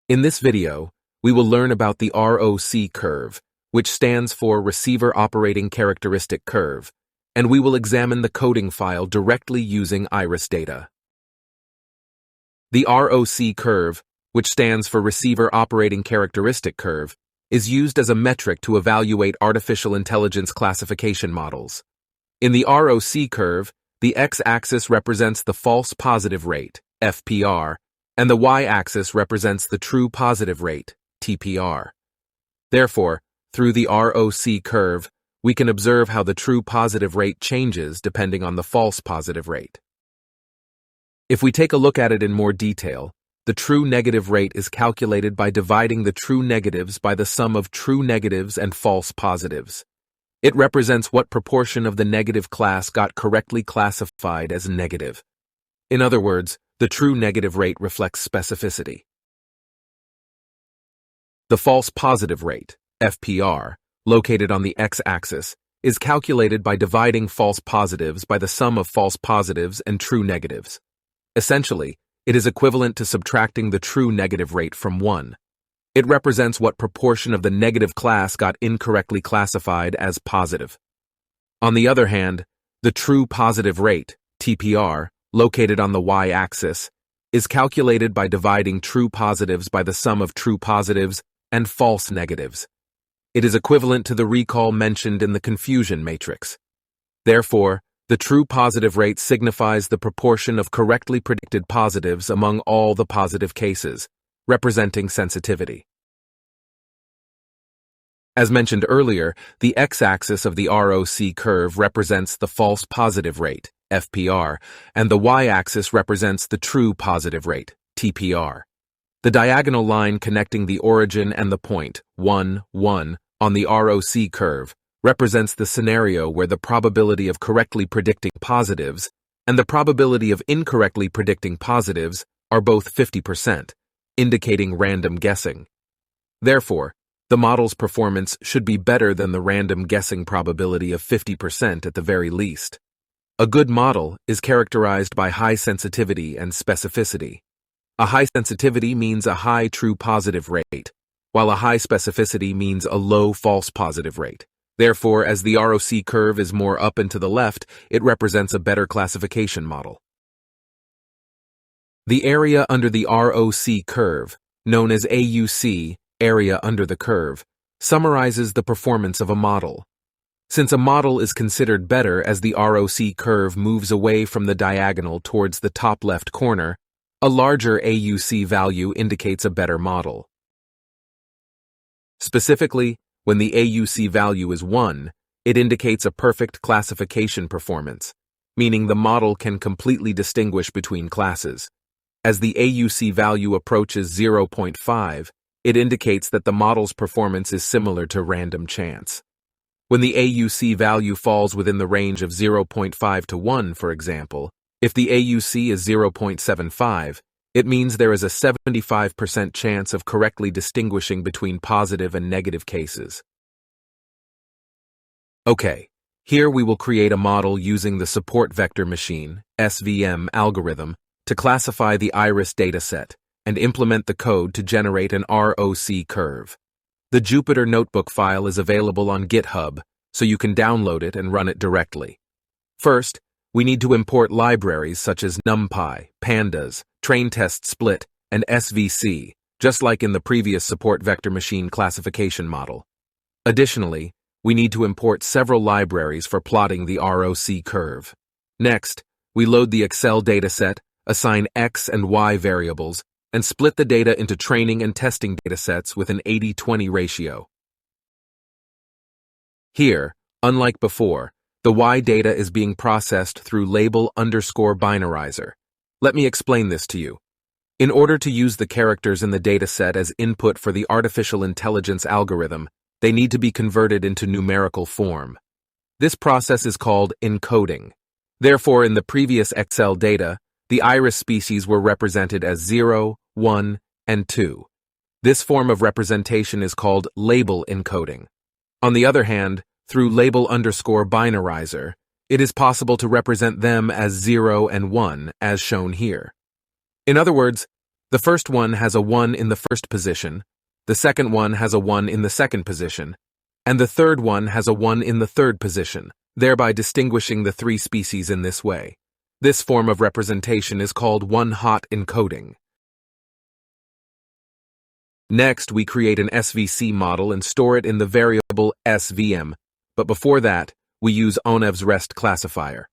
In this video, we will learn about the ROC curve, which stands for Receiver Operating Characteristic Curve, and we will examine the coding file directly using iris data. The ROC curve, which stands for Receiver Operating Characteristic Curve, is used as a metric to evaluate artificial intelligence classification models. In the ROC curve, the x-axis represents the false positive rate, FPR, and the y-axis represents the true positive rate, TPR. Therefore, through the ROC curve, we can observe how the true positive rate changes depending on the false positive rate. If we take a look at it in more detail, the true negative rate is calculated by dividing the true negatives by the sum of true negatives and false positives. It represents what proportion of the negative class got correctly classified as negative. In other words, the true negative rate reflects specificity. The false positive rate, FPR, located on the x-axis, is calculated by dividing false positives by the sum of false positives and true negatives. Essentially, it is equivalent to subtracting the true negative rate from 1. It represents what proportion of the negative class got incorrectly classified as positive. On the other hand, the true positive rate, TPR, located on the y-axis, is calculated by dividing true positives by the sum of true positives and false negatives. It is equivalent to the recall mentioned in the confusion matrix. Therefore, the true positive rate signifies the proportion of correctly predicted positives among all the positive cases, representing sensitivity. As mentioned earlier, the x-axis of the ROC curve represents the false positive rate, FPR, and the y-axis represents the true positive rate, TPR. The diagonal line connecting the origin and the point, 1, 1, on the ROC curve represents the scenario where the probability of correctly predicting positives and the probability of incorrectly predicting positives are both 50%, indicating random guessing. Therefore, the model's performance should be better than the random guessing probability of 50% at the very least. A good model is characterized by high sensitivity and specificity. A high sensitivity means a high true positive rate, while a high specificity means a low false positive rate. Therefore, as the ROC curve is more up and to the left, it represents a better classification model. The area under the ROC curve, known as AUC, area under the curve, summarizes the performance of a model. Since a model is considered better as the ROC curve moves away from the diagonal towards the top left corner, a larger AUC value indicates a better model. Specifically, when the AUC value is 1, it indicates a perfect classification performance, meaning the model can completely distinguish between classes. As the AUC value approaches 0.5, it indicates that the model's performance is similar to random chance. When the AUC value falls within the range of 0.5 to 1, for example, if the AUC is 0.75, it means there is a 75% chance of correctly distinguishing between positive and negative cases. Okay, here we will create a model using the support vector machine, SVM algorithm, to classify the iris dataset and implement the code to generate an ROC curve. The Jupyter Notebook file is available on GitHub, so you can download it and run it directly. First, we need to import libraries such as NumPy, Pandas, TrainTestSplit, and SVC, just like in the previous support vector machine classification model. Additionally, we need to import several libraries for plotting the ROC curve. Next, we load the Excel dataset, assign X and Y variables, and split the data into training and testing datasets with an 80-20 ratio. Here, unlike before, the Y data is being processed through label_binarizer. Let me explain this to you. In order to use the characters in the dataset as input for the artificial intelligence algorithm, they need to be converted into numerical form. This process is called encoding. Therefore, in the previous Excel data, the iris species were represented as 0, 1, and 2. This form of representation is called label encoding. On the other hand, through label_binarizer, it is possible to represent them as 0 and 1, as shown here. In other words, The first one has a 1 in the first position, the second one has a 1 in the second position, and the third one has a 1 in the third position, thereby distinguishing the three species in this way. This form of representation is called one-hot encoding. Next, we create an SVC model and store it in the variable svm, but before that, we use ONEV's REST classifier.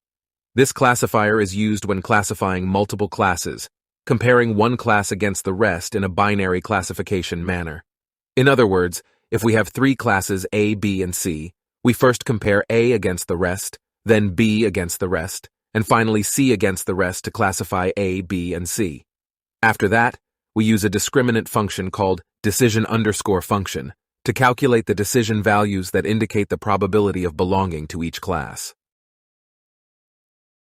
This classifier is used when classifying multiple classes, comparing one class against the rest in a binary classification manner. In other words, if we have three classes A, B, and C, we first compare A against the rest, then B against the rest, and finally C against the rest to classify A, B, and C. After that, we use a discriminant function called decision_function to calculate the decision values that indicate the probability of belonging to each class.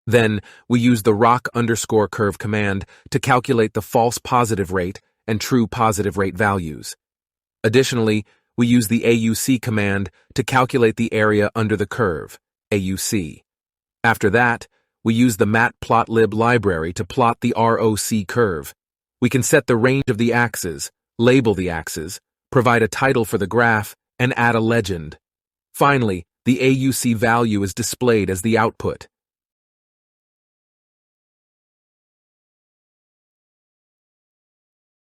Then, we use the ROC_curve command to calculate the false positive rate and true positive rate values. Additionally, we use the AUC command to calculate the area under the curve, AUC. After that, we use the matplotlib library to plot the ROC curve. We can set the range of the axes, label the axes, provide a title for the graph, and add a legend. Finally, the AUC value is displayed as the output.